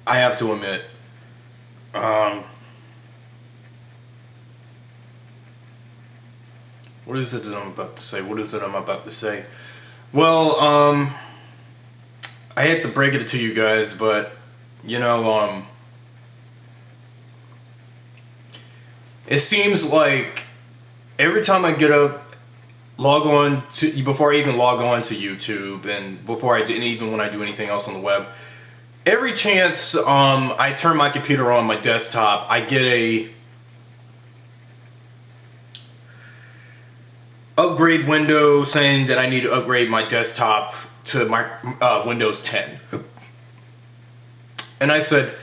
I have to admit, um, what is it that I'm about to say? What is it I'm about to say? Well, I hate to break it to you guys, but you know, it seems like every time I get up, log on to before I even log on to YouTube, and before I do, and even when I do anything else on the web, every chance I turn my computer on my desktop, I get a upgrade window saying that I need to upgrade my desktop to my Windows 10. And I said,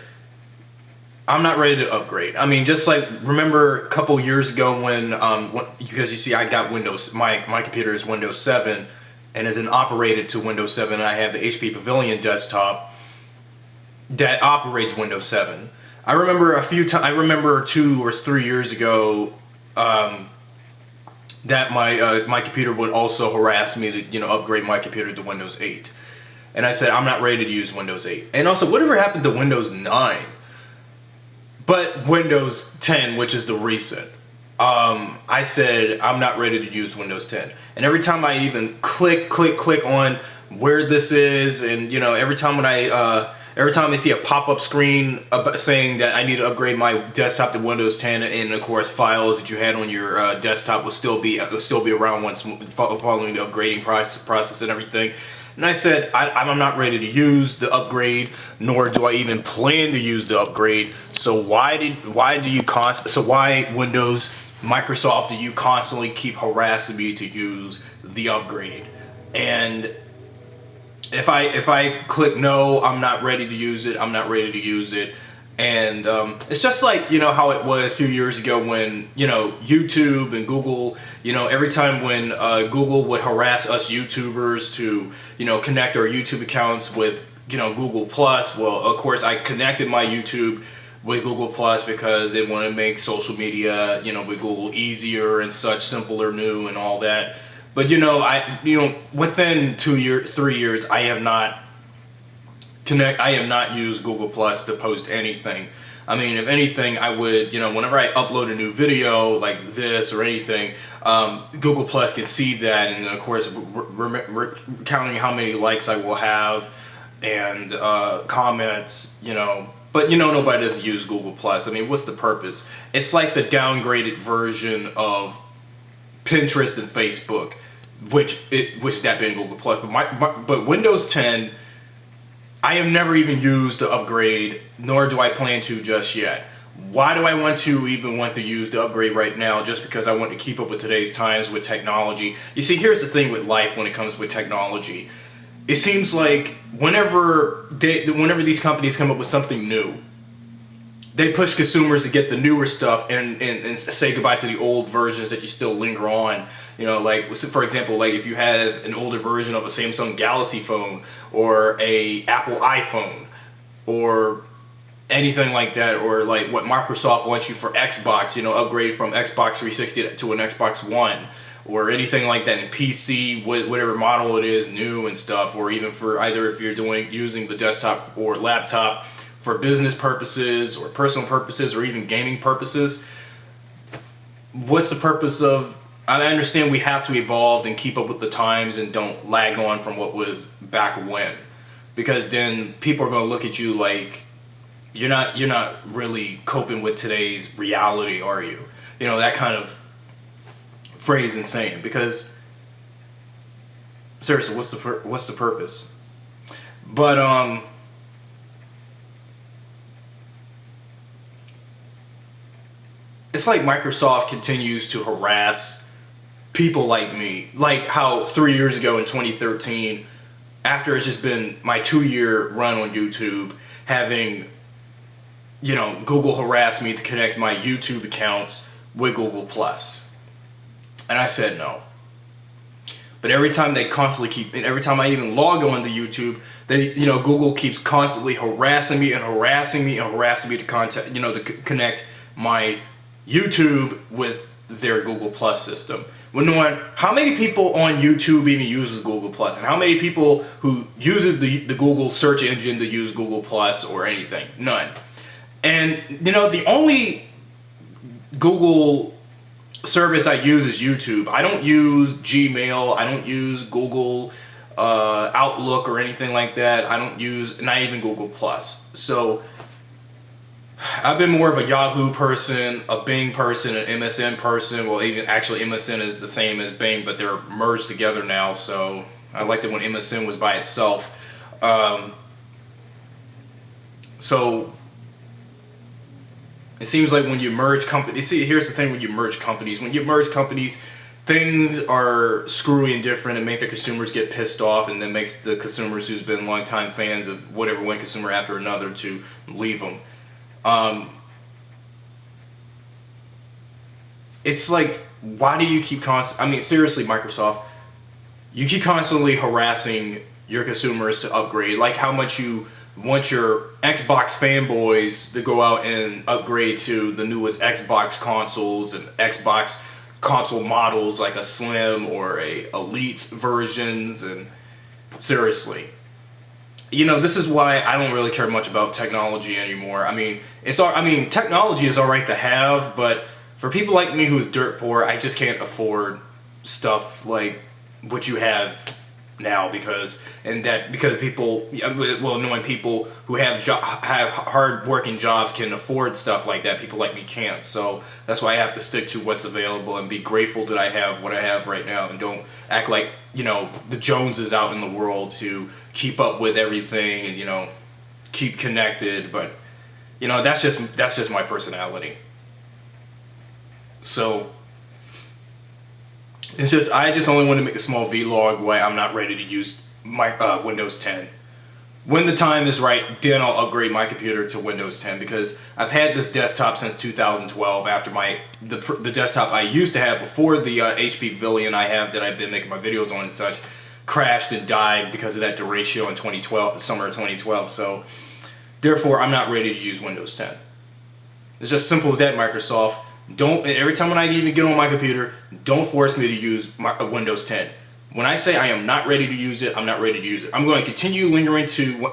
I'm not ready to upgrade. I mean, just like, remember a couple years ago when because you see I got Windows, my computer is Windows 7 and is operated to Windows 7. I have the HP Pavilion desktop that operates Windows 7. I remember I remember 2 or 3 years ago that my computer would also harass me to upgrade my computer to Windows 8, and I said I'm not ready to use Windows 8. And also, whatever happened to Windows 9? But Windows 10, which is the recent. I said I'm not ready to use Windows 10, and every time I even click on where this is, and every time I see a pop-up screen saying that I need to upgrade my desktop to Windows 10, and of course files that you had on your desktop will still be around once following the upgrading process and everything. And I said I'm not ready to use the upgrade, nor do I even plan to use the upgrade. So why Windows, Microsoft, do you constantly keep harassing me to use the upgrade? And if I click no, I'm not ready to use it. I'm not ready to use it. And it's just like how it was a few years ago when YouTube and Google, every time when Google would harass us YouTubers to connect our YouTube accounts with Google Plus. Well, of course I connected my YouTube with Google Plus because they want to make social media with Google easier and such, simpler, new, and all that. But within 2 years, 3 years, I have not used Google Plus to post anything. I mean, if anything, I would, whenever I upload a new video like this or anything, Google Plus can see that, and of course, we're counting how many likes I will have and comments, But nobody doesn't use Google Plus. I mean, what's the purpose? It's like the downgraded version of Pinterest and Facebook, which that being Google Plus. But Windows 10, I have never even used the upgrade, nor do I plan to just yet. Why do I want to use the upgrade right now? Just because I want to keep up with today's times with technology. You see, here's the thing with life when it comes with technology. It seems like whenever these companies come up with something new, they push consumers to get the newer stuff and say goodbye to the old versions that you still linger on. Like, for example, like if you have an older version of a Samsung Galaxy phone or a Apple iPhone or anything like that, or like what Microsoft wants you for Xbox, upgrade from Xbox 360 to an Xbox One, or anything like that in PC, whatever model it is, new and stuff, or even for either if you're using the desktop or laptop for business purposes or personal purposes or even gaming purposes. What's the purpose of? I understand we have to evolve and keep up with the times and don't lag on from what was back when, because then people are going to look at you like you're not really coping with today's reality, are you? That kind of phrase and saying, because seriously, what's the purpose? But it's like Microsoft continues to harass people like me, like how 3 years ago in 2013, after it's just been my 2-year run on YouTube, having Google harass me to connect my YouTube accounts with Google Plus, and I said no. But every time every time I even log on to YouTube, Google keeps constantly harassing me to connect my YouTube with their Google Plus system, with knowing how many people on YouTube even uses Google Plus, and how many people who uses the Google search engine to use Google Plus or anything. None. And you know, the only Google service I use is YouTube. I don't use Gmail. I don't use Google Outlook or anything like that. I don't use, not even Google Plus. So I've been more of a Yahoo person, a Bing person, an MSN person. Well, even actually MSN is the same as Bing, but they're merged together now. So I liked it when MSN was by itself. So it seems like when you merge companies, see, here's the thing: when you merge companies, things are screwy and different, and make the consumers get pissed off, and then makes the consumers who's been longtime fans of whatever one consumer after another to leave them. It's like, why do you keep I mean, seriously, Microsoft, you keep constantly harassing your consumers to upgrade. Like how much you want your Xbox fanboys to go out and upgrade to the newest Xbox consoles and Xbox console models, like a Slim or a Elite versions. And seriously, you know, this is why I don't really care much about technology anymore. I mean, technology is alright to have, but for people like me who's dirt poor, I just can't afford stuff like what you have now, because people, well, knowing people who have hard working jobs can afford stuff like that. People like me can't. So that's why I have to stick to what's available and be grateful that I have what I have right now, and don't act like, you know, the Joneses out in the world to keep up with everything and, you know, keep connected. But, you know, that's just my personality. So I just only want to make a small vlog where I'm not ready to use my Windows 10. When the time is right, then I'll upgrade my computer to Windows 10, because I've had this desktop since 2012 after the desktop I used to have before the HP Pavilion I have that I've been making my videos on and such crashed and died because of that derecho in 2012, summer of 2012. So therefore, I'm not ready to use Windows 10. It's just simple as that, Microsoft. Don't, every time when I even get on my computer, don't force me to use my Windows 10. When I say I am not ready to use it, I'm not ready to use it. I'm going to continue lingering to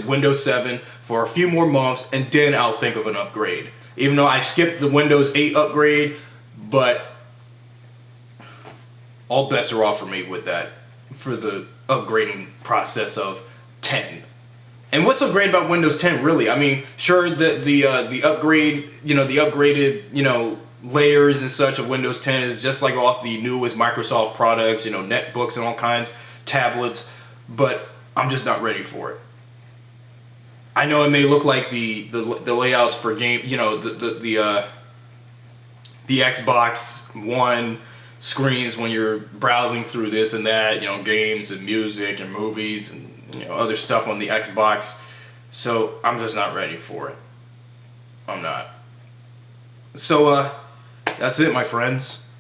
Windows 7 for a few more months, and then I'll think of an upgrade. Even though I skipped the Windows 8 upgrade, but all bets are off for me with that, for the upgrading process of 10. And what's so great about Windows 10, really? I mean, sure, the upgrade, you know, the upgraded, you know, layers and such of Windows 10 is just like off the newest Microsoft products, you know, netbooks and all kinds, tablets, but I'm just not ready for it. I know it may look like the layouts for game, you know, the Xbox One screens when you're browsing through this and that, you know, games and music and movies and, you know, other stuff on the Xbox. So I'm just not ready for it. I'm not. So that's it, my friends.